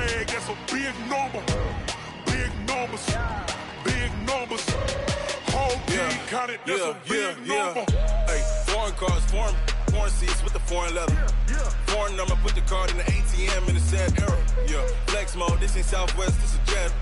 bag, that's a big number. Big numbers, big numbers. Whole team counted, that's a big number. Hey, foreign cars, foreign seats with the foreign leather. Foreign number, put the card in the ATM in the sad era. Yeah, flex mode, this ain't Southwest, this a jet.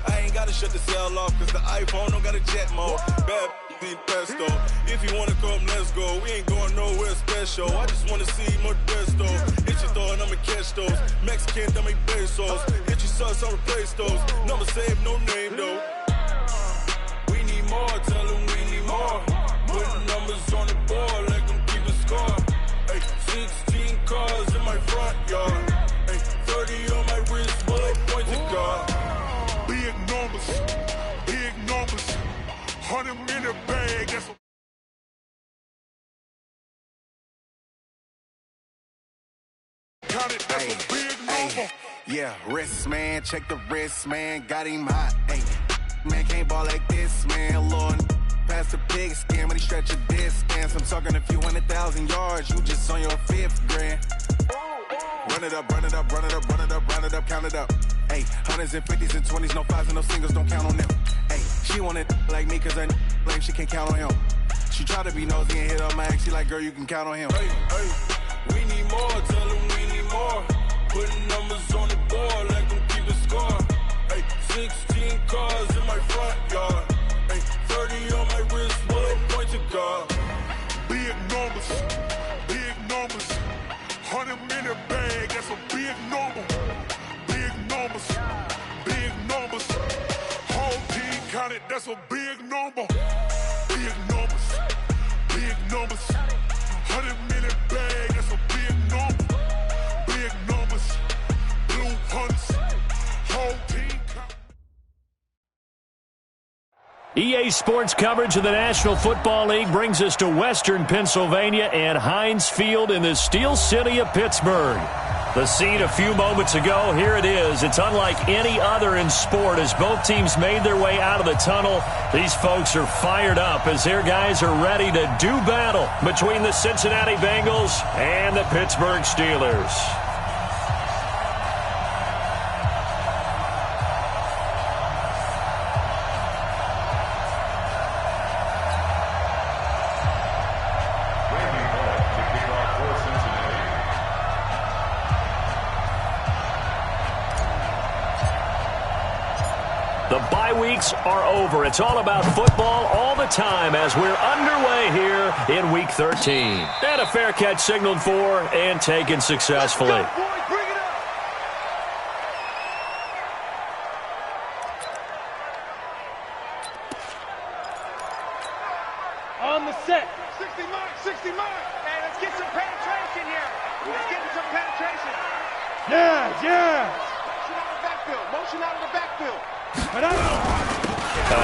I ain't gotta shut the cell off, cause the iPhone don't got a jet mode. Bad need pesto. If you wanna come, let's go. We ain't going nowhere special. I just wanna see more desto. Hit your throw and I'ma catch those. Mexican, that make pesos. Hit your sauce, I'll replace those. Number save, no name though. We need more, tell them we need more. Putting numbers on the board, let them keep a score. Hey, 16 cars in my front yard. Hey, 30 on my wrist, bullet point to God. Big numbers, big numbers. 100-minute bag, that's a count it, that's a big number. Yeah, wrist, man, check the wrist, man, got him hot. Hey, man, can't ball like this, man, Lord. Past the pig skin when he stretch a distance. I'm talking a few 100,000 yards, you just on your 5th grand. Run it up, run it up, run it up, run it up, run it up, count it up. Hey, 100s and 50s and 20s, no 5s and no singles, don't count on them. Hey, she want it like me, cause her blame, she can't count on him. She try to be nosy and hit up my ex, she like, girl, you can count on him. Hey, we need more, tell them we need more. Putting numbers on the board, let them keep a score. Hey, 16 cars in my front yard. Hey, 30 on my wrist, bullet point to God. Big numbers, big numbers. 100-minute bag, that's a big number. Big numbers, big numbers. Whole team counted, that's a big number. Big numbers, big numbers. 100-minute bag, that's a big number. Big numbers, blue hunts. Whole team counted. EA Sports coverage of the National Football League brings us to Western Pennsylvania and Heinz Field in the Steel City of Pittsburgh. The scene a few moments ago, here it is. It's unlike any other in sport as both teams made their way out of the tunnel. These folks are fired up as their guys are ready to do battle between the Cincinnati Bengals and the Pittsburgh Steelers. The bye weeks are over. It's all about football all the time as we're underway here in Week 13. And a fair catch signaled for and taken successfully. Let's go, boys, bring it up. On the set. 60 mark, 60 mark. Hey, let's get some penetration here. Let's get some penetration. Yeah. Motion out of the backfield. A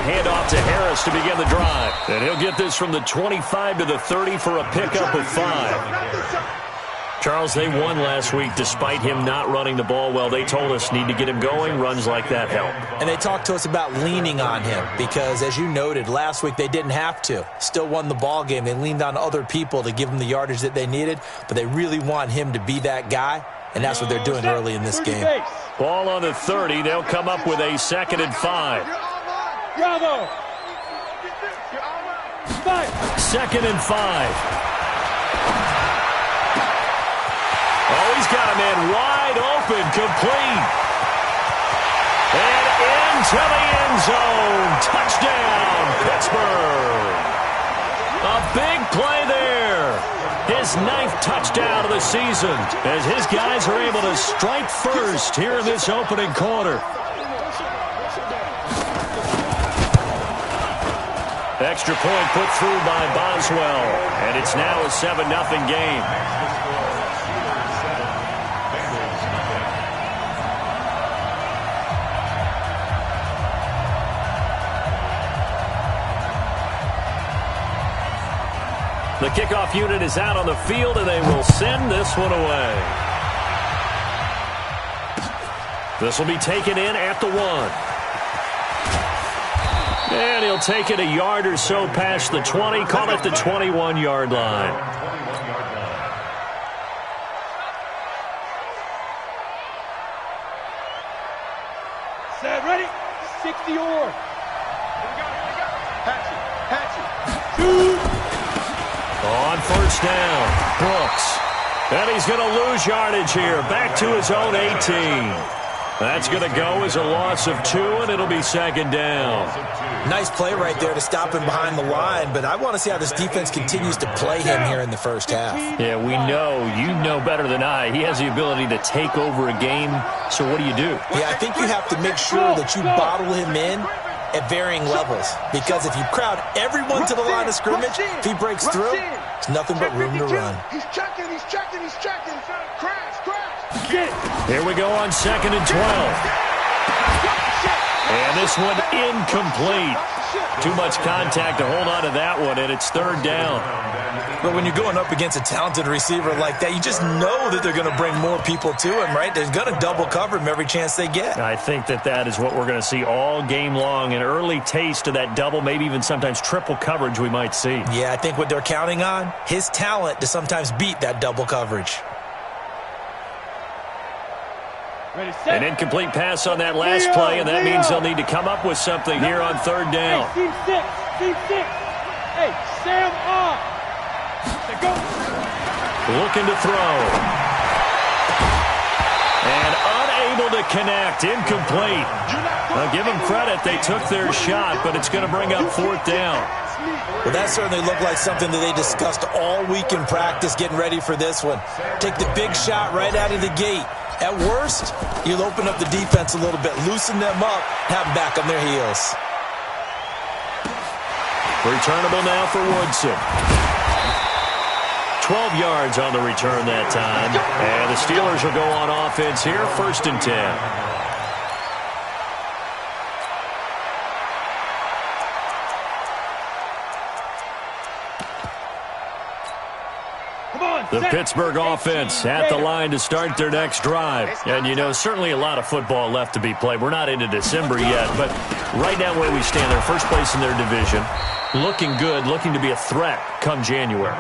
handoff to Harris to begin the drive. And he'll get this from the 25 to the 30 for a pickup of 5. Charles, they won last week despite him not running the ball well. They told us need to get him going. Runs like that help. And they talked to us about leaning on him because, as you noted, last week they didn't have to. Still won the ball game. They leaned on other people to give them the yardage that they needed, but they really want him to be that guy, and that's what they're doing early in this game. Ball on the 30. They'll come up with a 2nd and 5. Bravo. 2nd and 5. Oh, he's got a man wide open, complete. And into the end zone. Touchdown, Pittsburgh. A big play there. His 9th touchdown of the season as his guys are able to strike first here in this opening quarter. Extra point put through by Boswell, and it's now a 7-0 game. The kickoff unit is out on the field, and they will send this one away. This will be taken in at the 1. And he'll take it a yard or so past the 20, call it the 21-yard line. the oar. Here we go. Patch it. Shoot. On first down, Brooks. And he's going to lose yardage here. Back to his own 18. That's going to go as a loss of 2, and it'll be second down. Nice play right there to stop him behind the line, but I want to see how this defense continues to play him here in the first half. Yeah, we know. You know better than I. He has the ability to take over a game, so what do you do? Yeah, I think you have to make sure that you bottle him in at varying levels, because if you crowd everyone to the line of scrimmage, if he breaks through, there's nothing but room to run. He's checking. Crash. Here we go on 2nd and 12. And this one incomplete. Too much contact to hold on to that one, and it's 3rd down. But when you're going up against a talented receiver like that, you just know that they're going to bring more people to him, right? They're going to double cover him every chance they get. I think that is what we're going to see all game long, an early taste of that double, maybe even sometimes triple coverage we might see. Yeah, I think what they're counting on, his talent to sometimes beat that double coverage. An incomplete pass on that last play, and that means they'll need to come up with something here on 3rd down. Team 6. Hey, Sam off. Go. Looking to throw. And unable to connect. Incomplete. Now give them credit. They took their shot, but it's going to bring up 4th down. Well, that certainly looked like something that they discussed all week in practice getting ready for this one. Take the big shot right out of the gate. At worst, you'll open up the defense a little bit, loosen them up, have them back on their heels. Returnable now for Woodson. 12 yards on the return that time. And the Steelers will go on offense here, 1st and 10. The Pittsburgh offense at the line to start their next drive. And, you know, certainly a lot of football left to be played. We're not into December yet, but right now where we stand, they're first place in their division. Looking good, looking to be a threat come January.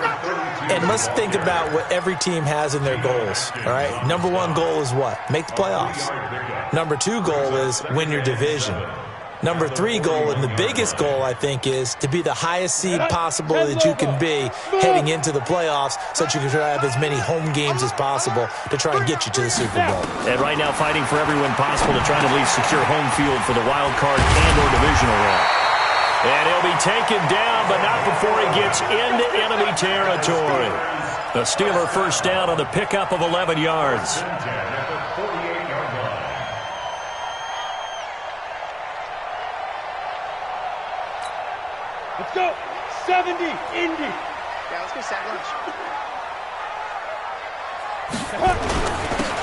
And let's think about what every team has in their goals, all right? Number 1 goal is what? Make the playoffs. Number 2 goal is win your division. Number 3 goal, and the biggest goal, I think, is to be the highest seed possible that you can be heading into the playoffs so that you can try to have as many home games as possible to try and get you to the Super Bowl. And right now fighting for every win possible to try to at least secure home field for the wild card and or divisional round. And he'll be taken down, but not before he gets into enemy territory. The Steeler first down on the pickup of 11 yards. Let's go. 70, Indy. Yeah, let's go sack lunch.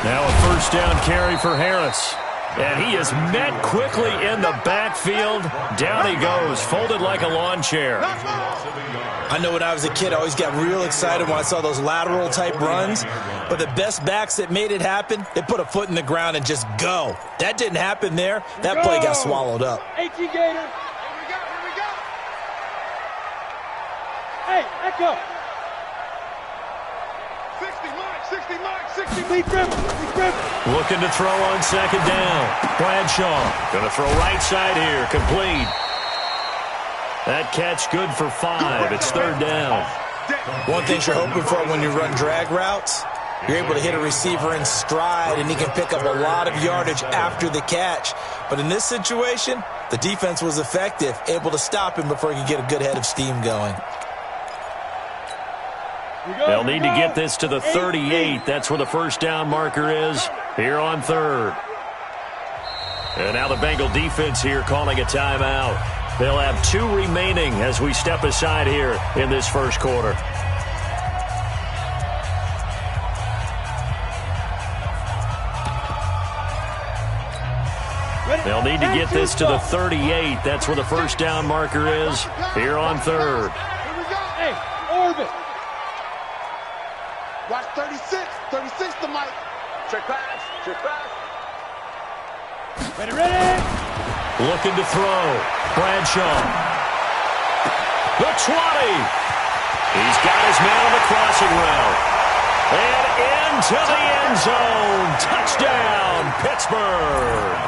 Now a first down carry for Harris. And he is met quickly in the backfield. Down he goes, folded like a lawn chair. I know when I was a kid, I always got real excited when I saw those lateral-type runs. But the best backs that made it happen, they put a foot in the ground and just go. That didn't happen there. That play got swallowed up. 18 Gator. Here we go. Hey, Echo. 60 Mike. Lead Griffin. Looking to throw on second down. Bradshaw going to throw right side here. Complete. That catch good for 5. It's 3rd down. One thing you're hoping for when you run drag routes, you're able to hit a receiver in stride, and he can pick up a lot of yardage after the catch. But in this situation, the defense was effective, able to stop him before he could get a good head of steam going. They'll need to get this to the 38. That's where the first down marker is here on 3rd. And now the Bengal defense here calling a timeout. They'll have 2 remaining as we step aside here in this first quarter. They'll need to get this to the 38. That's where the first down marker is here on 3rd. Here we go. Hey, orbit. Watch 36 to Mike. Trick pass. Ready. Looking to throw. Bradshaw. The 20. He's got his man on the crossing route. And into the end zone. Touchdown, Pittsburgh.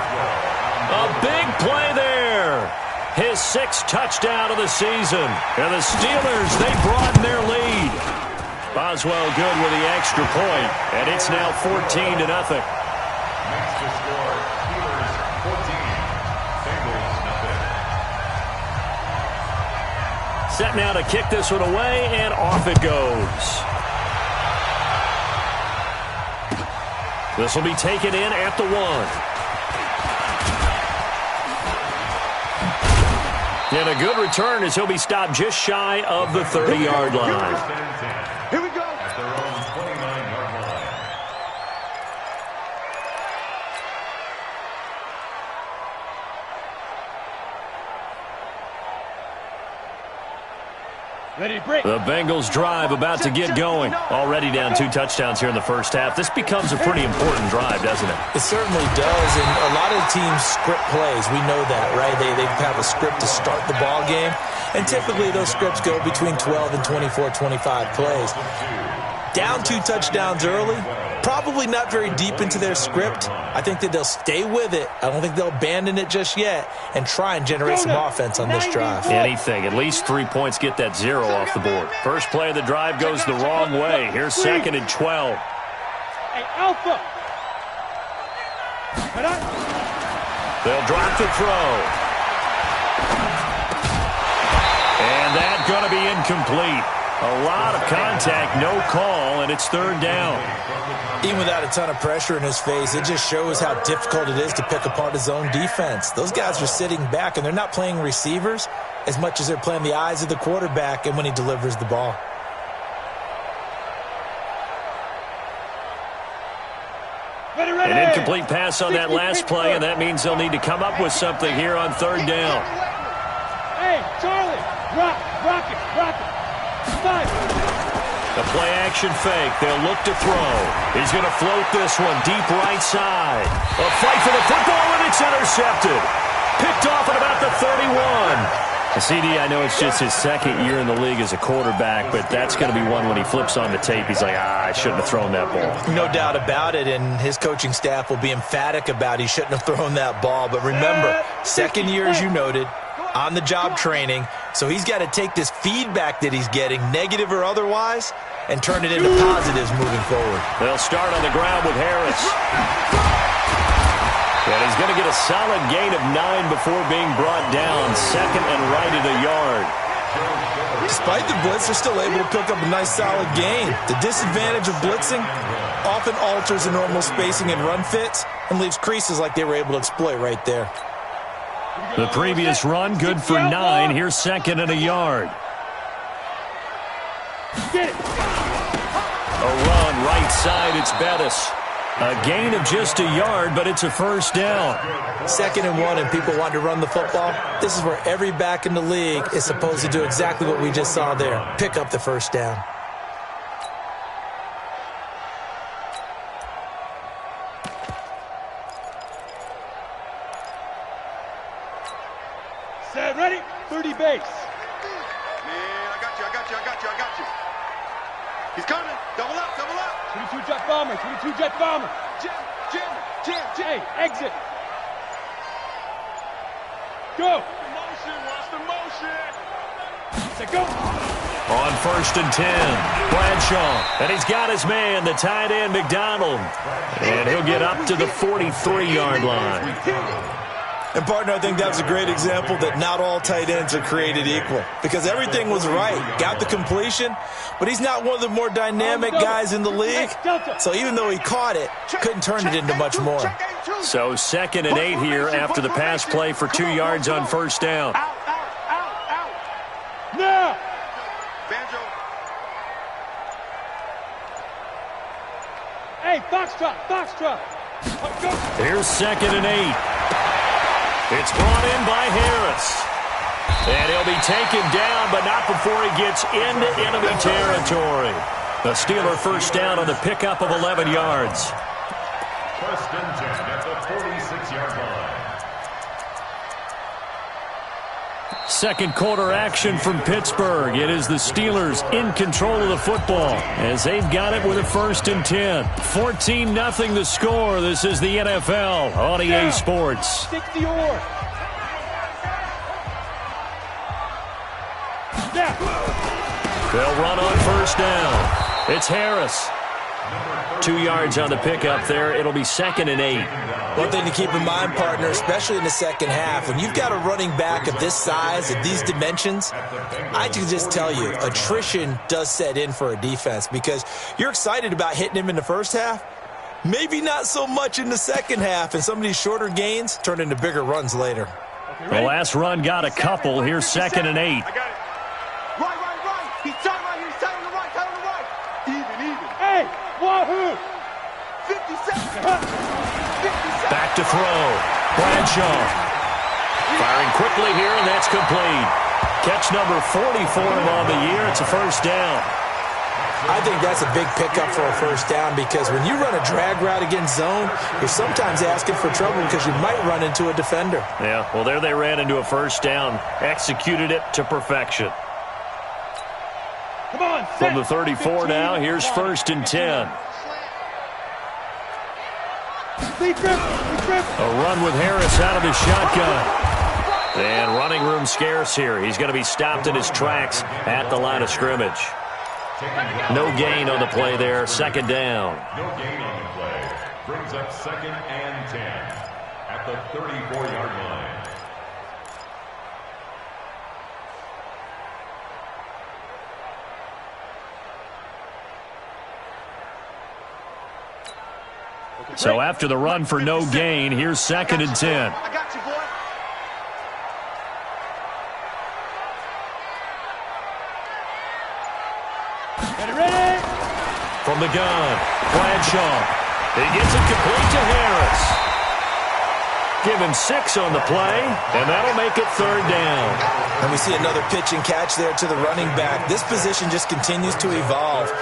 A big play there. His 6th touchdown of the season. And the Steelers, they broaden their lead. Boswell good with the extra point, and it's now 14-0. Next to score, Steelers 14, Bengals nothing. Set now to kick this one away, and off it goes. This will be taken in at the 1. And a good return as he'll be stopped just shy of the 30-yard line. Here we go. At their own 29-yard line. Ready to break. The Bengals drive about to get going. Already down 2 touchdowns here in the first half. This becomes a pretty important drive, doesn't it? It certainly does, and a lot of teams script plays. We know that, right? They have a script to start the ball game, and typically those scripts go between 12 and 24, 25 plays. Down 2 touchdowns early, probably not very deep into their script. I think that they'll stay with it. I don't think they'll abandon it just yet and try and generate some offense on this drive. Anything. At least 3 points get that 0 off the board. First play of the drive goes the wrong way. Here's 2nd and 12. Hey, Alpha. They'll drop the throw. And that's going to be incomplete. A lot of contact, no call, and it's 3rd down. Even without a ton of pressure in his face, it just shows how difficult it is to pick apart his own defense. Those guys are sitting back, and they're not playing receivers as much as they're playing the eyes of the quarterback and when he delivers the ball. An incomplete pass on that last play, and that means they'll need to come up with something here on 3rd down. Hey, Charlie, rock it. 5. The play-action fake. They'll look to throw. He's going to float this one deep right side. A fight for the football, and it's intercepted. Picked off at about the 31. CD, I know it's just his 2nd year in the league as a quarterback, but that's going to be one when he flips on the tape. He's like, I shouldn't have thrown that ball. No doubt about it, and his coaching staff will be emphatic about he shouldn't have thrown that ball. But remember, 2nd year, as you noted, on-the-job training, so he's got to take this feedback that he's getting, negative or otherwise, and turn it into positives moving forward. They'll start on the ground with Harris. And he's going to get a solid gain of 9 before being brought down, 2nd and right at a yard. Despite the blitz, they're still able to pick up a nice solid gain. The disadvantage of blitzing often alters the normal spacing and run fits and leaves creases like they were able to exploit right there. The previous run, good for 9. Here's 2nd and a yard. A run right side, it's Bettis. A gain of just a yard, but it's a 1st down. 2nd and 1, and people want to run the football. This is where every back in the league is supposed to do exactly what we just saw there. Pick up the 1st down. Set, ready? 30 base. Man, I got you. He's coming. Double up. 22 jet bomber. Jam. Hey, exit. Go. Watch the motion. Set, go. On 1st and 10, Bradshaw. And he's got his man, the tight end, McDonald. And he'll get up to the 43-yard line. And, partner, I think that was a great example that not all tight ends are created equal because everything was right. Got the completion, but he's not one of the more dynamic guys in the league. So even though he caught it, couldn't turn it into much more. So 2nd and 8 here after the pass play for 2 yards on 1st down. Out. Now. Banjo. Hey, Foxtrot. Here's 2nd and 8. It's brought in by Harris. And he'll be taken down, but not before he gets into enemy territory. The Steeler 1st down on the pickup of 11 yards. 1st and 10 at the 46-yard line. Second quarter action from Pittsburgh. It is the Steelers in control of the football as they've got it with a 1st and 10. 14-0 the score. This is the NFL on EA Sports. They'll run on 1st down. It's Harris. 2 yards on the pickup there. It'll be 2nd and 8. One thing to keep in mind, partner, especially in the second half, when you've got a running back of this size, of these dimensions, I can just tell you, attrition does set in for a defense because you're excited about hitting him in the first half, maybe not so much in the second half, and some of these shorter gains turn into bigger runs later. The last run got a couple. Here's 2nd and 8. Right. He's tight right here. He's tight on the right. Even. Hey, wahoo! 50 seconds. Back to throw. Bradshaw. Firing quickly here, and that's complete. Catch number 40 for him on the year. It's a 1st down. I think that's a big pickup for a 1st down because when you run a drag route against zone, you're sometimes asking for trouble because you might run into a defender. Yeah, well, there they ran into a 1st down. Executed it to perfection. Come on, from the 34 now, here's 1st and 10. A run with Harris out of his shotgun. And running room scarce here. He's going to be stopped in his tracks at the line of scrimmage. No gain on the play there. 2nd down. No gain on the play. Brings up 2nd and 10 at the 34-yard line. So after the run for no gain, here's 2nd and 10. I got you, boy. Ready? From the gun, Bradshaw. He gets it complete to Harris. Give him 6 on the play, and that'll make it 3rd down. And we see another pitch and catch there to the running back. This position just continues to evolve.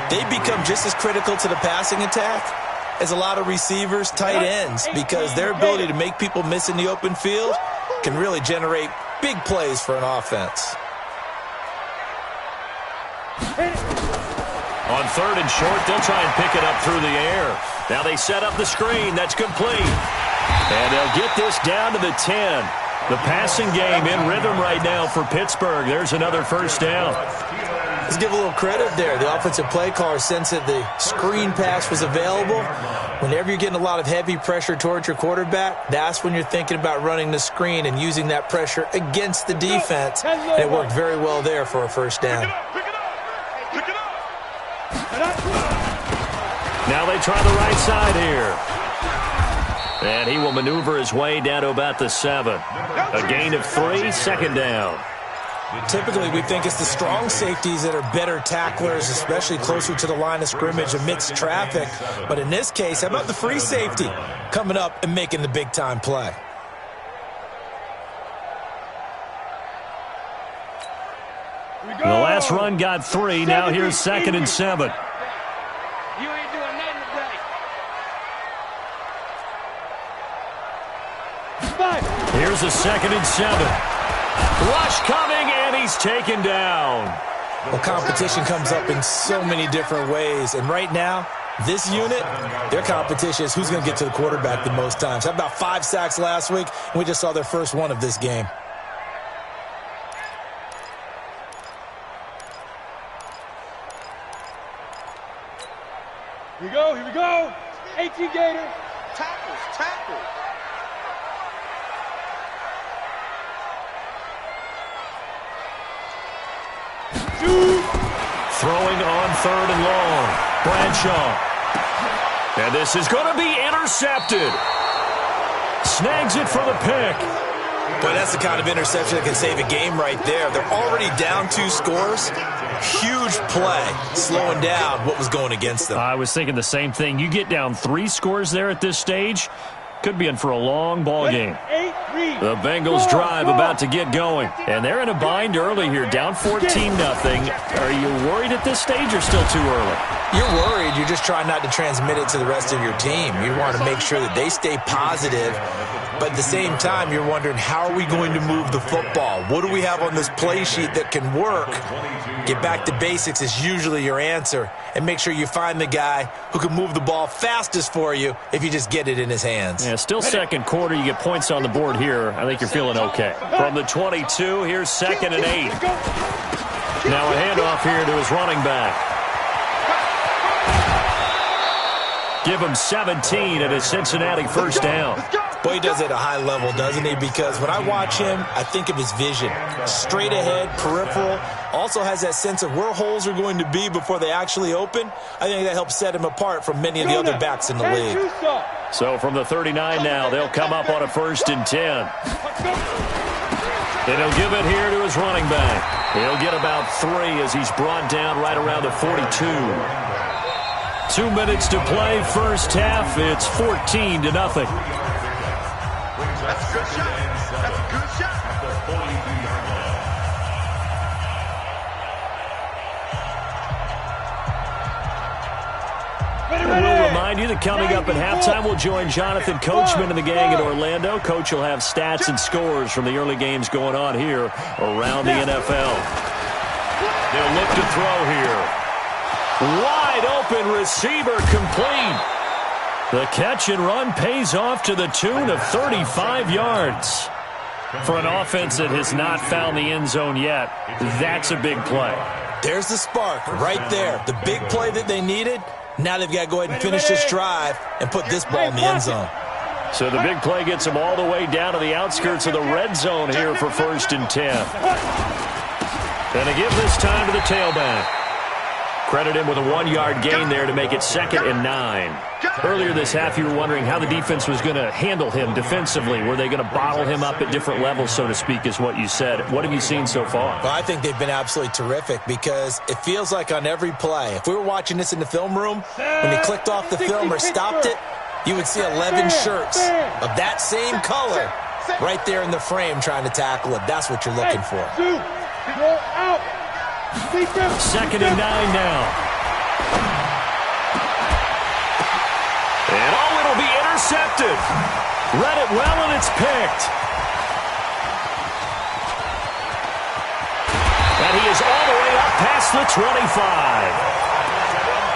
They become just as critical to the passing attack as a lot of receivers, tight ends, because their ability to make people miss in the open field can really generate big plays for an offense. On 3rd and short, they'll try and pick it up through the air. Now they set up the screen. That's complete. And they'll get this down to the 10. The passing game in rhythm right now for Pittsburgh. There's another 1st down. Let's give a little credit there. The offensive play caller sensed that the screen pass was available. Whenever you're getting a lot of heavy pressure towards your quarterback, that's when you're thinking about running the screen and using that pressure against the defense. And it worked very well there for a 1st down. Now they try the right side here. And he will maneuver his way down to about the 7. A gain of 3, 2nd down. Typically, we think it's the strong safeties that are better tacklers, especially closer to the line of scrimmage amidst traffic. But in this case, how about the free safety coming up and making the big-time play? The last run got 3. Now here's 2nd and 7. You ain't doing nothing today. Here's a 2nd and 7. Rush coming, and he's taken down. Well, competition comes up in so many different ways. And right now, this unit, their competition is who's going to get to the quarterback the most times. How about 5 sacks last week? And we just saw their first one of this game. Here we go. 18 Gator. Tackles. Throwing on 3rd and long. Bradshaw. And this is going to be intercepted. Snags it for the pick. Boy, that's the kind of interception that can save a game right there. They're already down 2 scores. Huge play, slowing down what was going against them. I was thinking the same thing. You get down 3 scores there at this stage, could be in for a long ball game. The Bengals drive about to get going, and they're in a bind early here, down 14-0. Are you worried at this stage or still too early? You're worried. You're just trying not to transmit it to the rest of your team. You want to make sure that they stay positive, But at the same time, you're wondering, how are we going to move the football? What do we have on this play sheet that can work? Get back to basics is usually your answer, and make sure you find the guy who can move the ball fastest for you if you just get it in his hands. Yeah, still second quarter. You get points on the board here. I think you're feeling okay. From the 22, here's 2nd and 8. Now a handoff here to his running back. Give him 17 at a Cincinnati first down. Boy, he does it at a high level, doesn't he? Because when I watch him, I think of his vision. Straight ahead, peripheral. Also has that sense of where holes are going to be before they actually open. I think that helps set him apart from many of the other backs in the league. So from the 39 now, they'll come up on a 1st and 10. And he'll give it here to his running back. He'll get about 3 as he's brought down right around the 42. 2 minutes to play, first half. It's 14-0. That's a good shot. That's a good shot. We'll remind you that coming up at halftime, we'll join Jonathan Coachman and the gang in Orlando. Coach will have stats and scores from the early games going on here around the NFL. They'll look to throw here. Wide open receiver complete. The catch and run pays off to the tune of 35 yards. For an offense that has not found the end zone yet, that's a big play. There's the spark right there. The big play that they needed. Now they've got to go ahead and finish this drive and put this ball in the end zone. So the big play gets them all the way down to the outskirts of the red zone here for 1st and 10. And they give this time to the tailback. Credit him with a 1-yard gain there to make it 2nd and 9. Earlier this half, you were wondering how the defense was going to handle him defensively. Were they going to bottle him up at different levels, so to speak, is what you said. What have you seen so far? Well, I think they've been absolutely terrific because it feels like on every play, if we were watching this in the film room, when they clicked off the film or stopped it, you would see 11 shirts of that same color right there in the frame trying to tackle it. That's what you're looking for. 2nd and 9 now. And it'll be intercepted. Read it well, and it's picked. And he is all the way up past the 25.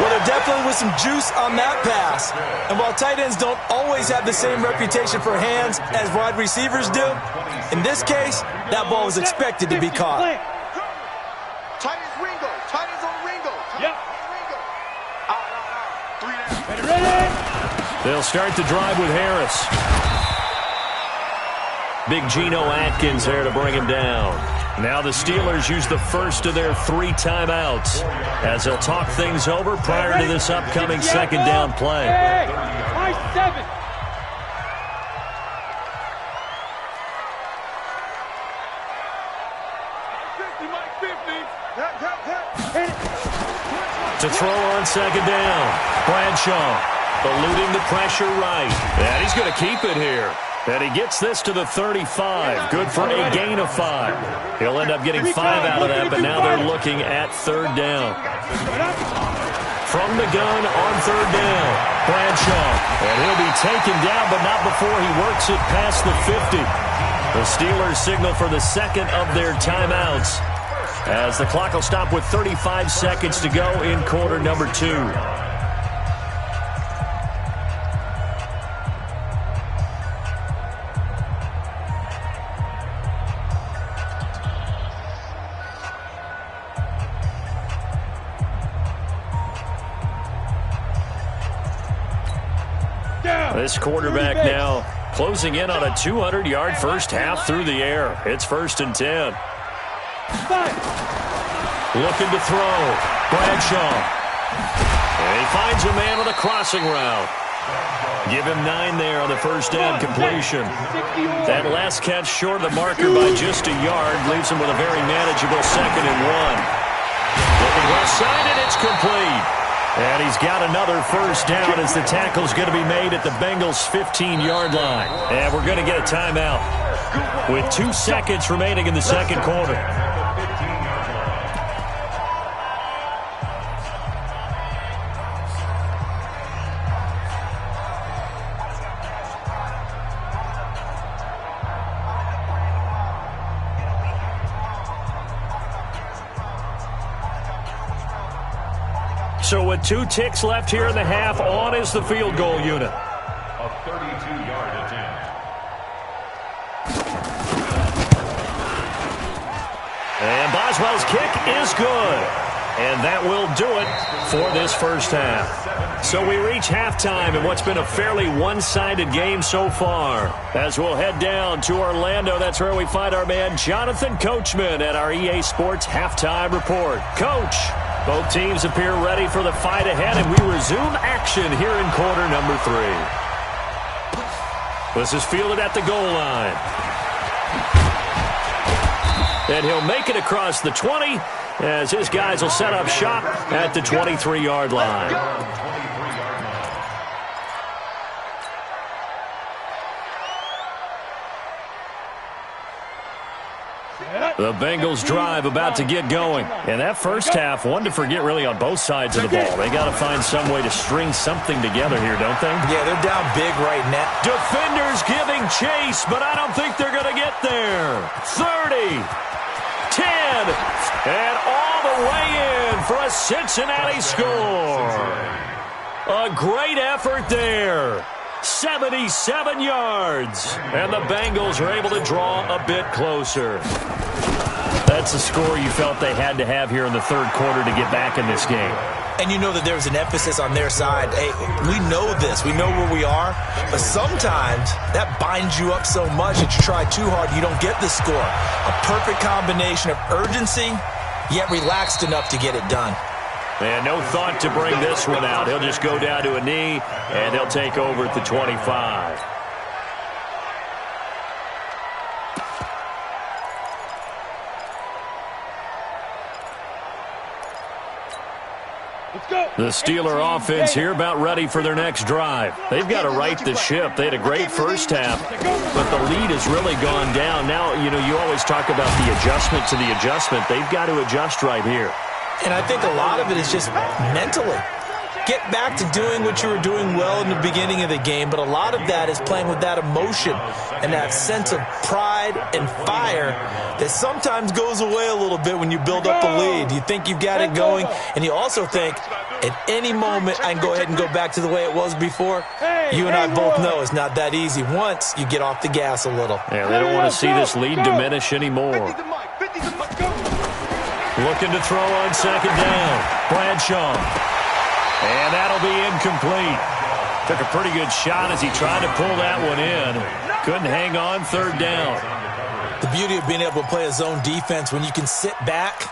Well, there definitely was some juice on that pass. And while tight ends don't always have the same reputation for hands as wide receivers do, in this case, that ball was expected to be caught. Tight ends Ringo. Tight ends on Ringo. Yep. Ringo. Out. 3 down. Ready? They'll start the drive with Harris. Big Geno Atkins there to bring him down. Now the Steelers use the first of their 3 timeouts as they'll talk things over prior to this upcoming 2nd down play. Hey, high 7. To throw on 2nd down. Bradshaw eluding the pressure right. And he's going to keep it here. And he gets this to the 35. Good for a gain of 5. He'll end up getting 5 out of that, but now they're looking at 3rd down. From the gun on 3rd down. Bradshaw. And he'll be taken down, but not before he works it past the 50. The Steelers signal for the 2nd of their timeouts, as the clock will stop with 35 seconds to go in quarter number 2. This quarterback now closing in on a 200-yard first half through the air. It's 1st and 10. Looking to throw. Bradshaw. And he finds a man on the crossing route. Give him 9 there on the first down completion. That last catch short of the marker by just a yard leaves him with a very manageable 2nd and 1. Looking left side, and it's complete. And he's got another first down as the tackle's going to be made at the Bengals' 15-yard line. And we're going to get a timeout with 2 seconds remaining in the 2nd quarter. So with 2 ticks left here in the half, on is the field goal unit. A 32-yard attempt. And Boswell's kick is good. And that will do it for this first half. So we reach halftime in what's been a fairly one-sided game so far. As we'll head down to Orlando, that's where we find our man Jonathan Coachman at our EA Sports Halftime Report. Coach, both teams appear ready for the fight ahead, and we resume action here in quarter number 3. This is fielded at the goal line. And he'll make it across the 20 as his guys will set up shop at the 23-yard line. The Bengals drive about to get going. And that first half, one to forget really on both sides of the ball. They got to find some way to string something together here, don't they? Yeah, they're down big right now. Defenders giving chase, but I don't think they're going to get there. 30, 10, and all the way in for a Cincinnati score. A great effort there. 77 yards. And the Bengals are able to draw a bit closer. That's a score you felt they had to have here in the third quarter to get back in this game. And you know that there's an emphasis on their side. Hey, we know this. We know where we are. But sometimes that binds you up so much that you try too hard, you don't get the score. A perfect combination of urgency, yet relaxed enough to get it done. And no thought to bring this one out. He'll just go down to a knee, and he'll take over at the 25. The Steeler offense here about ready for their next drive. They've got to right the ship. They had a great first half, but the lead has really gone down. Now, you know, you always talk about the adjustment to the adjustment. They've got to adjust right here. And I think a lot of it is just mentally. Get back to doing what you were doing well in the beginning of the game, but a lot of that is playing with that emotion and that sense of pride and fire that sometimes goes away a little bit when you build up a lead. You think you've got it going, and you also think at any moment I can go ahead and go back to the way it was before. You and I both know it's not that easy once you get off the gas a little. Yeah, they don't want to see this lead diminish anymore. Looking to throw on second down. Bradshaw. And that'll be incomplete. Took a pretty good shot as he tried to pull that one in. Couldn't hang on third down. The beauty of being able to play a zone defense when you can sit back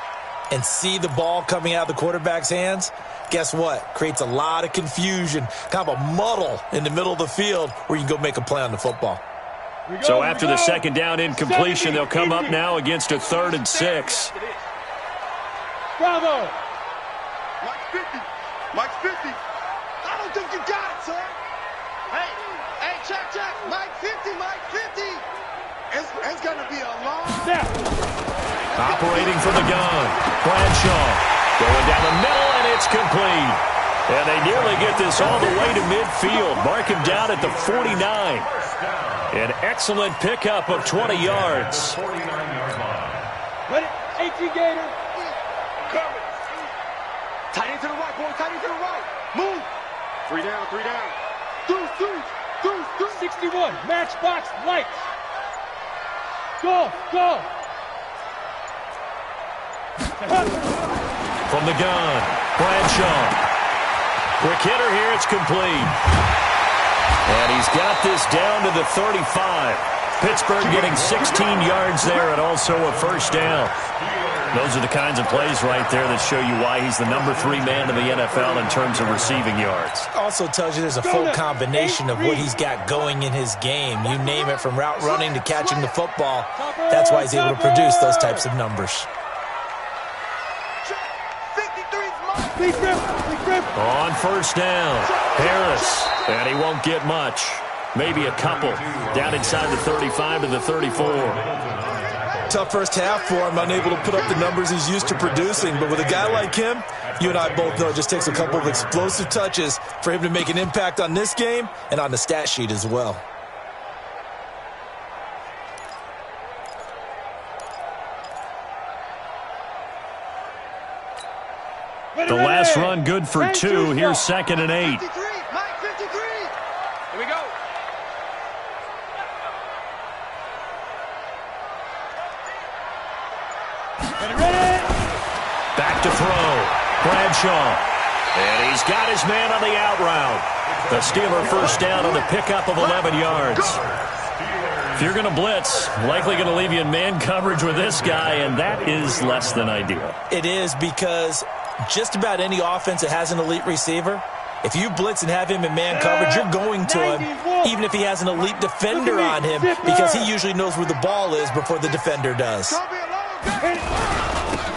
and see the ball coming out of the quarterback's hands, guess what? Creates a lot of confusion, kind of a muddle in the middle of the field where you can go make a play on the football. So after the second down incompletion, they'll come up now against a 3rd and 6. Bravo! Mike 50. Mike 50. I don't think you got it, sir. Hey, check. Mike 50, Mike 50. It's going to be a long snap. Operating from the gun. Bradshaw going down the middle, and it's complete. And they nearly get this all the way to midfield. Mark him down at the 49. An excellent pickup of 20 yards. 49-yard line. Ready? 18 Gator. Cover. Tight end to the right, boy. Tight end to the right. Move. 3 down. Deuce. 61. Matchbox lights. Go. From the gun, Bradshaw. Quick hitter here, it's complete. And he's got this down to the 35. Pittsburgh getting 16 yards there and also a first down. Those are the kinds of plays right there that show you why he's the number 3 man in the NFL in terms of receiving yards. Also tells you there's a full combination of what he's got going in his game. You name it, from route running to catching the football. That's why he's able to produce those types of numbers. On first down, Harris, and he won't get much. Maybe a couple. Down inside the 35 to the 34. Tough first half for him, unable to put up the numbers he's used to producing. But with a guy like him, you and I both know it just takes a couple of explosive touches for him to make an impact on this game and on the stat sheet as well. The last run good for 2. Here's 2nd and 8. 53, Mike 53. Here we go. Back to throw. Bradshaw. And he's got his man on the out route. The Steeler first down on the pickup of 11 yards. If you're going to blitz, likely going to leave you in man coverage with this guy, and that is less than ideal. It is, because just about any offense that has an elite receiver, if you blitz and have him in man coverage, you're going to him, even if he has an elite defender on him, because he usually knows where the ball is before the defender does.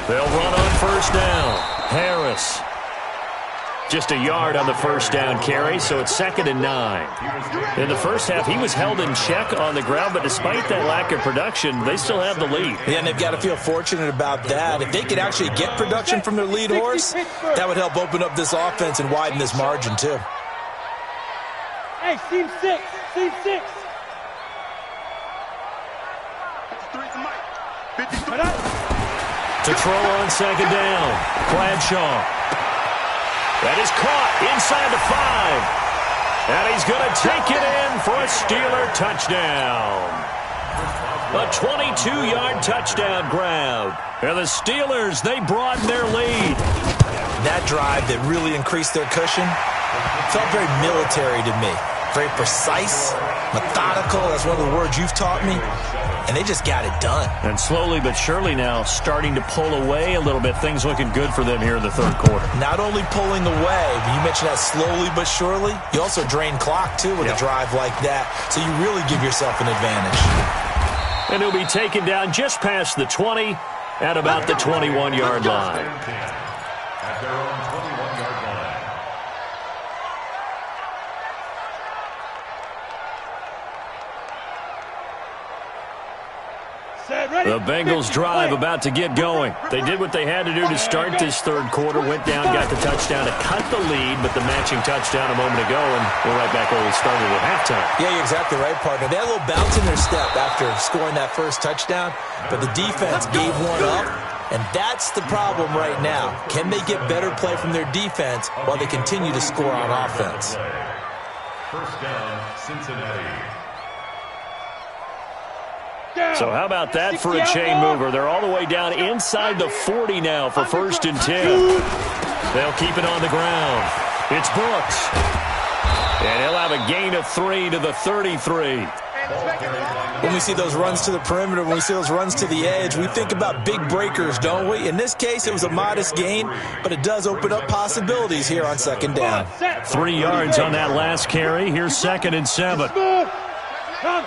They'll run on first down. Harris. Just a yard on the first down carry, so it's 2nd and 9. In the first half, he was held in check on the ground, but despite that lack of production, they still have the lead. Yeah, and they've got to feel fortunate about that. If they could actually get production from their lead horse, that would help open up this offense and widen this margin, too. Hey, team 6. Team 6. To throw on 2nd down, Bradshaw. That is caught inside the 5. And he's going to take it in for a Steeler touchdown. A 22-yard touchdown grab. And the Steelers, they broaden their lead. That drive that really increased their cushion felt very military to me. Very precise, methodical. That's one of the words you've taught me. And they just got it done. And slowly but surely now starting to pull away a little bit. Things looking good for them here in the third quarter. Not only pulling away, but you mentioned that slowly but surely. You also drain clock, too, with a drive like that. So you really give yourself an advantage. And he'll be taken down just past the 20 at about the 21-yard line. At their own 21-yard line. The Bengals drive about to get going. They did what they had to do to start this third quarter, went down, got the touchdown to cut the lead, but the matching touchdown a moment ago, and we're right back where we started at halftime. Yeah, you're exactly right, partner. They had a little bounce in their step after scoring that first touchdown, but the defense gave one up, and that's the problem right now. Can they get better play from their defense while they continue to score on offense? First down, Cincinnati. So how about that for a chain mover? They're all the way down inside the 40 now for 1st and 10. They'll keep it on the ground. It's Brooks. And he'll have a gain of 3 to the 33. When we see those runs to the perimeter, when we see those runs to the edge, we think about big breakers, don't we? In this case, it was a modest gain, but it does open up possibilities here on 2nd down. 3 yards on that last carry. Here's 2nd and 7. Come,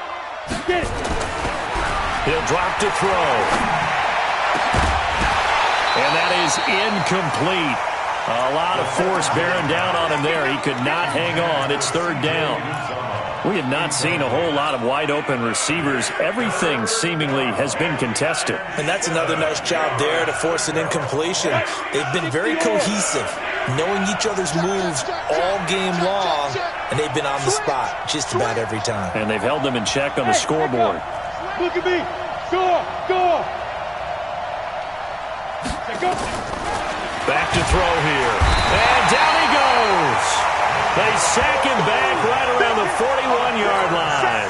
get it. He'll drop to throw. And that is incomplete. A lot of force bearing down on him there. He could not hang on. It's 3rd down. We have not seen a whole lot of wide-open receivers. Everything seemingly has been contested. And that's another nice job there to force an incompletion. They've been very cohesive, knowing each other's moves all game long, and they've been on the spot just about every time. And they've held them in check on the scoreboard. Look at me. Score. Score. Go. Back to throw here. And down he goes. They sack him back right around the 41-yard line.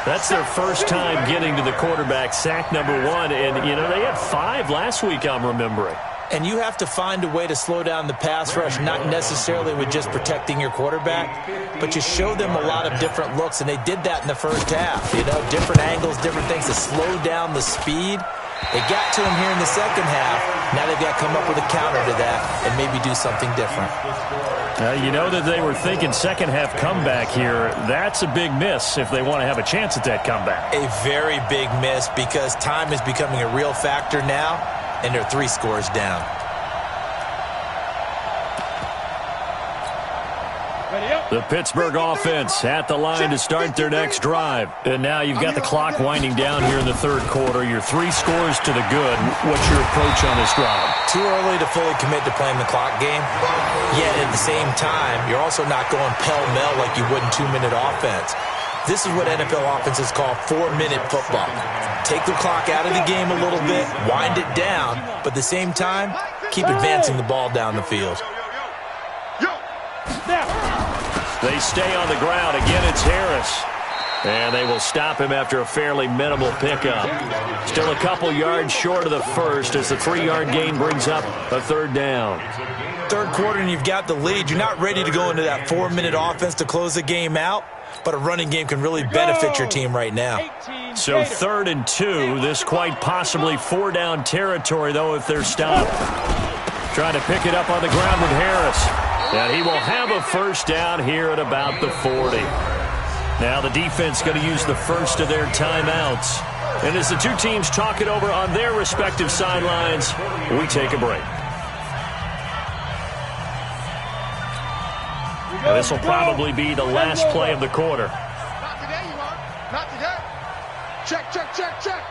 That's their first time getting to the quarterback, sack number 1. And, you know, they had 5 last week, I'm remembering. And you have to find a way to slow down the pass rush, not necessarily with just protecting your quarterback, but you show them a lot of different looks, and they did that in the first half. You know, different angles, different things to slow down the speed. They got to him here in the second half. Now they've got to come up with a counter to that and maybe do something different. You know that they were thinking second half comeback here. That's a big miss if they want to have a chance at that comeback. A very big miss because time is becoming a real factor now, and they're 3 scores down. The Pittsburgh offense at the line to start their next drive. And now you've got the clock winding down here in the third quarter. You're 3 scores to the good. What's your approach on this drive? Too early to fully commit to playing the clock game. Yet at the same time, you're also not going pell-mell like you would in 2-minute offense. This is what NFL offenses call 4-minute football. Take the clock out of the game a little bit, wind it down, but at the same time, keep advancing the ball down the field. They stay on the ground. Again, it's Harris. And they will stop him after a fairly minimal pickup. Still a couple yards short of the first as the 3-yard gain brings up a third down. Third quarter and you've got the lead. You're not ready to go into that 4-minute offense to close the game out, but a running game can really benefit your team right now. So 3rd and 2. This quite possibly 4-down territory, though, if they're stopped. Trying to pick it up on the ground with Harris. And he will have a first down here at about the 40. Now the defense going to use the first of their timeouts. And as the two teams talk it over on their respective sidelines, we take a break. And this will probably be the last play of the quarter. Not today, you are. Not today. Check, check, check, check.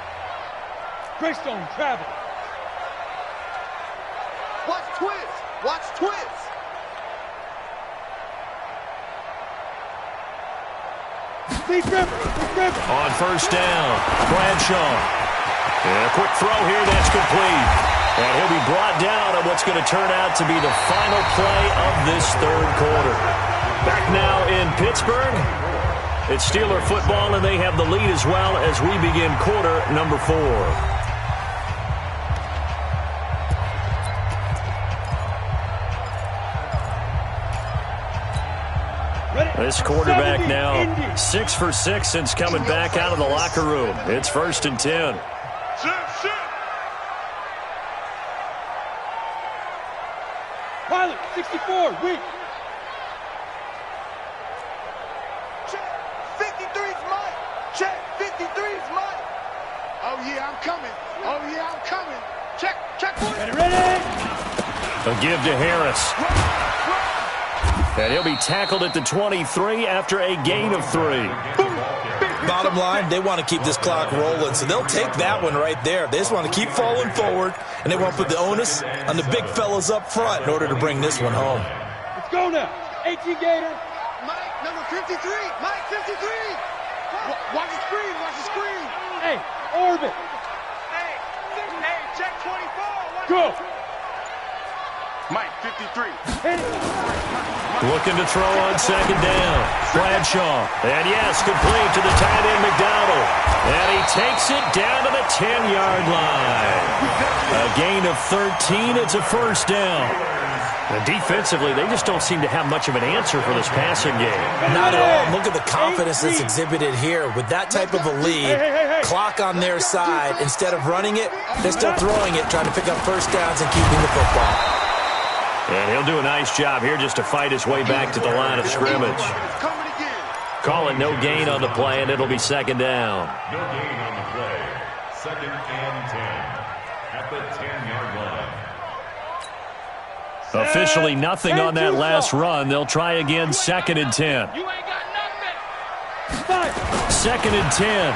Greystone travel. Watch twist. Watch twist. On first down, Bradshaw. And a quick throw here, that's complete. And he'll be brought down on what's going to turn out to be the final play of this third quarter. Back now in Pittsburgh, it's Steeler football, and they have the lead as well as we begin quarter number 4. This quarterback now 6 for 6 since coming back out of the locker room. It's 1st and 10. Pilot, 64, weak. Check, 53's Mike. Check, 53's Mike. Oh, yeah, I'm coming. Oh, yeah, I'm coming. Check, check. Ready? A give to Harris. And he'll be tackled at the 23 after a gain of 3. Bottom line, they want to keep this clock rolling, so they'll take that one right there. They just want to keep falling forward, and they want to put the onus on the big fellas up front in order to bring this one home. Let's go now. 18 Gator. Mike, number 53. Mike, 53. Watch the screen. Watch the screen. Hey, orbit. Hey, check 24. Go. Mike, 53. Hit it. Looking to throw on second down. Bradshaw. And yes, complete to the tight end McDonald. And he takes it down to the 10-yard line. A gain of 13. It's a first down. And defensively, they just don't seem to have much of an answer for this passing game. Not at all. Look at the confidence that's exhibited here. With that type of a lead, clock on their side, instead of running it, they're still throwing it, trying to pick up first downs and keeping the football. And he'll do a nice job here just to fight his way back to the line of scrimmage. Call it no gain on the play, and it'll be second down. No gain on the play. 2nd and 10 at the 10-yard line. Officially nothing on that last run. They'll try again, 2nd and 10. You ain't got nothing. 2nd and 10.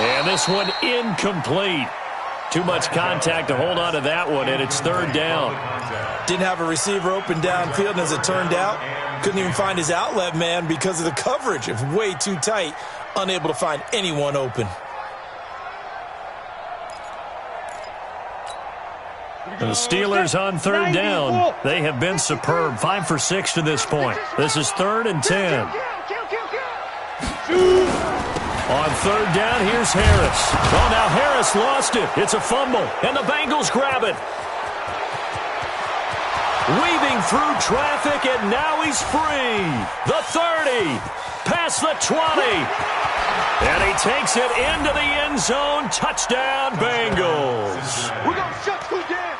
And this one incomplete. Too much contact to hold on to that one, and it's 3rd down. Didn't have a receiver open downfield, and as it turned out, couldn't even find his outlet man because of the coverage. It's way too tight, unable to find anyone open. The Steelers on 3rd down. They have been superb. 5 for 6 to this point. This is 3rd and 10. On 3rd down, here's Harris. Oh, now Harris lost it. It's a fumble, and the Bengals grab it. Weaving through traffic, and now he's free. The 30, past the 20. And he takes it into the end zone. Touchdown, Bengals. We're going to shut you down.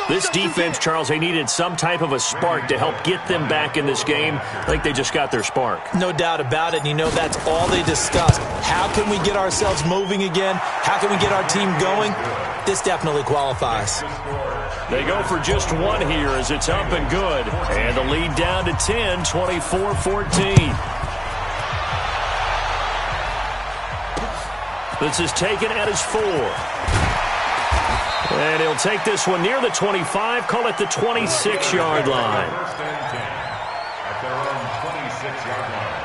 This defense, Charles, they needed some type of a spark to help get them back in this game. I think they just got their spark. No doubt about it. And you know that's all they discussed. How can we get ourselves moving again? How can we get our team going? This definitely qualifies. They go for just one here as it's up and good. And the lead down to 10, 24-14. This is taken at his 4. And he'll take this one near the 25, call it the 26-yard line. 1st and 10 at their own 26-yard line.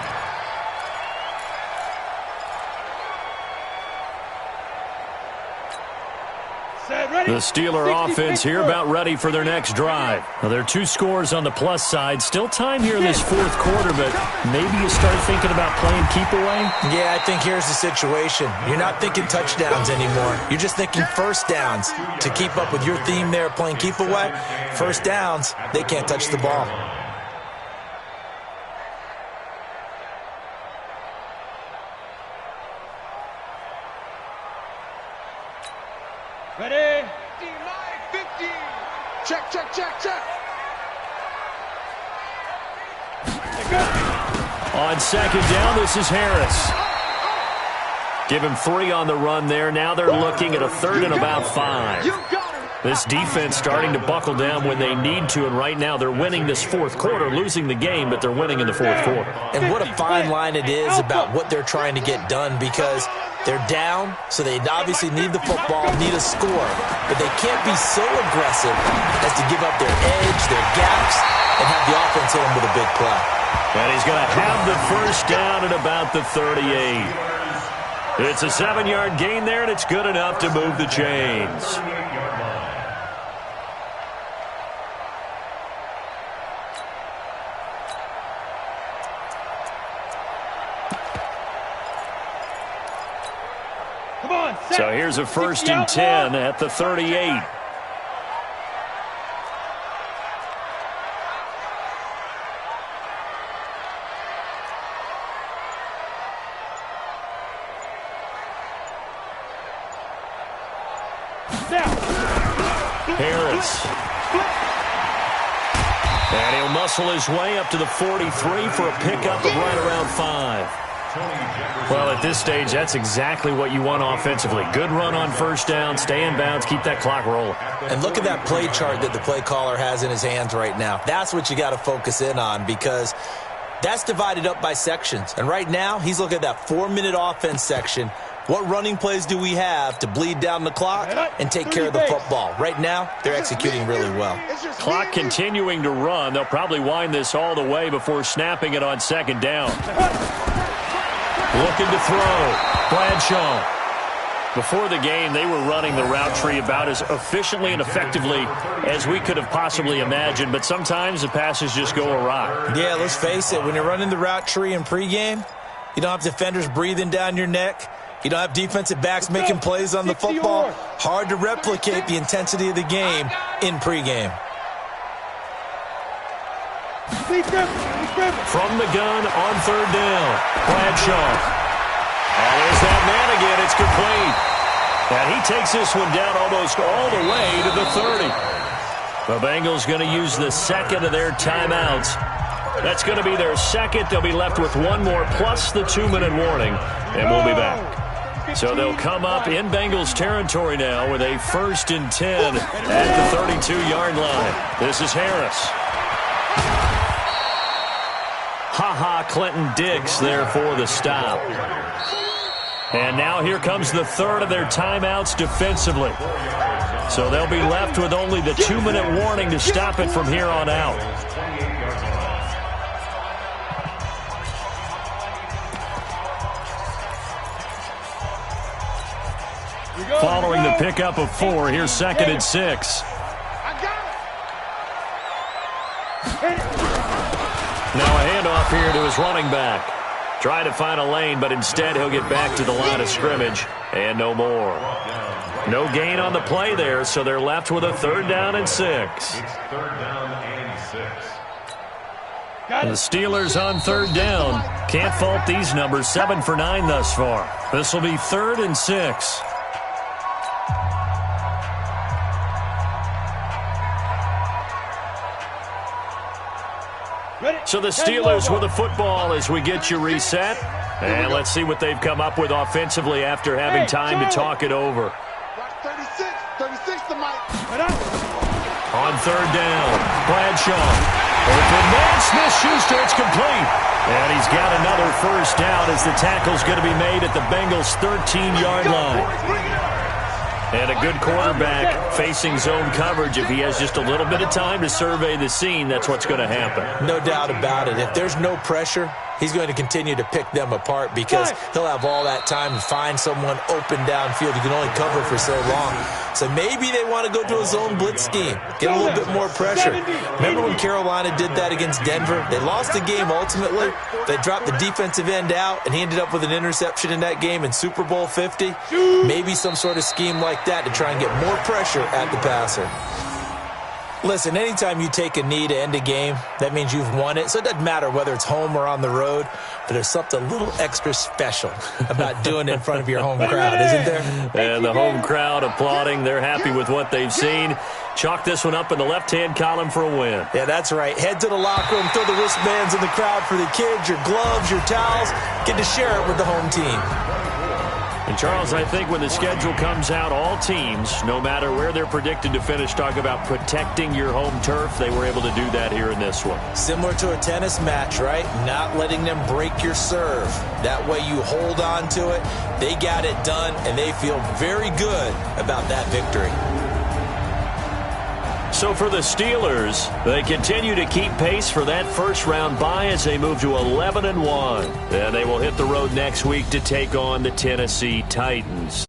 Set, ready. The Steeler offense here about ready for their next drive. Well, there are 2 scores on the plus side. Still time here in this 4th quarter, but maybe you start thinking about playing keep away? Yeah, I think here's the situation. You're not thinking touchdowns anymore. You're just thinking first downs. To keep up with your theme there, playing keep away, first downs, they can't touch the ball. Ready? 50. Check, check, check, check. On 2nd down, this is Harris. Give him 3 on the run there. Now they're looking at a 3rd and about 5. This defense starting to buckle down when they need to, and right now they're winning this 4th quarter, losing the game, but they're winning in the 4th quarter. And what a fine line it is about what they're trying to get done, because they're down, so they obviously need the football, need a score, but they can't be so aggressive as to give up their edge, their gaps, and have the offense hit them with a big play. And he's going to have the first down at about the 38. It's a 7-yard gain there, and it's good enough to move the chains. So here's a 1st and 10 at the 38. Harris. And he'll muscle his way up to the 43 for a pickup of right around 5. Well, at this stage, that's exactly what you want offensively. Good run on 1st down, stay in bounds, keep that clock rolling. And look at that play chart that the play caller has in his hands right now. That's what you got to focus in on, because that's divided up by sections. And right now, he's looking at that 4-minute offense section. What running plays do we have to bleed down the clock and take care of the football? Right now, they're executing really well. Clock continuing to run. They'll probably wind this all the way before snapping it on 2nd down. Looking to throw. Bradshaw. Before the game, they were running the route tree about as efficiently and effectively as we could have possibly imagined, but sometimes the passes just go awry. Yeah, let's face it. When you're running the route tree in pregame, you don't have defenders breathing down your neck. You don't have defensive backs making plays on the football. Hard to replicate the intensity of the game in pregame. From the gun on 3rd down, Bradshaw. And there's that man again. It's complete. And he takes this one down almost all the way to the 30. The Bengals going to use the 2nd of their timeouts. That's going to be their 2nd. They'll be left with 1 more plus the 2-minute warning, and we'll be back. So they'll come up in Bengals territory now with a 1st and 10 at the 32-yard line. This is Harris. Clinton Dix there for the stop. And now here comes the 3rd of their timeouts defensively. So they'll be left with only the 2-minute warning to stop it from here on out. Following the pickup of 4, here's 2nd and 6. Now a handoff here to his running back. Trying to find a lane, but instead he'll get back to the line of scrimmage. And no more. No gain on the play there, so they're left with a 3rd down and 6. It's 3rd down and 6. The Steelers on 3rd down. Can't fault these numbers. 7 for 9 thus far. This will be 3rd and 6. So the Steelers with the football as we get you reset. And let's see what they've come up with offensively after having time to talk it over. 36 to Mike. On 3rd down, Bradshaw. Open man, Smith-Schuster, it's complete. And he's got another 1st down as the tackle's going to be made at the Bengals' 13-yard line. And a good quarterback facing zone coverage. If he has just a little bit of time to survey the scene, that's what's going to happen. No doubt about it. If there's no pressure, he's going to continue to pick them apart because he'll have all that time to find someone open downfield. You can only cover for so long. So maybe they want to go to a zone blitz scheme, get a little bit more pressure. Remember when Carolina did that against Denver? They lost the game ultimately. They dropped the defensive end out, and he ended up with an interception in that game in Super Bowl 50. Maybe some sort of scheme like that to try and get more pressure at the passer. Listen, anytime you take a knee to end a game, that means you've won it. So it doesn't matter whether it's home or on the road, but there's something a little extra special about doing it in front of your home crowd, isn't there? And the home crowd applauding. They're happy with what they've seen. Chalk this one up in the left-hand column for a win. Yeah, that's right. Head to the locker room, throw the wristbands in the crowd for the kids, your gloves, your towels. Get to share it with the home team. And, Charles, I think when the schedule comes out, all teams, no matter where they're predicted to finish, talk about protecting your home turf. They were able to do that here in this one. Similar to a tennis match, right? Not letting them break your serve. That way you hold on to it. They got it done, and they feel very good about that victory. So for the Steelers, they continue to keep pace for that first-round bye as they move to 11-1. And they will hit the road next week to take on the Tennessee Titans.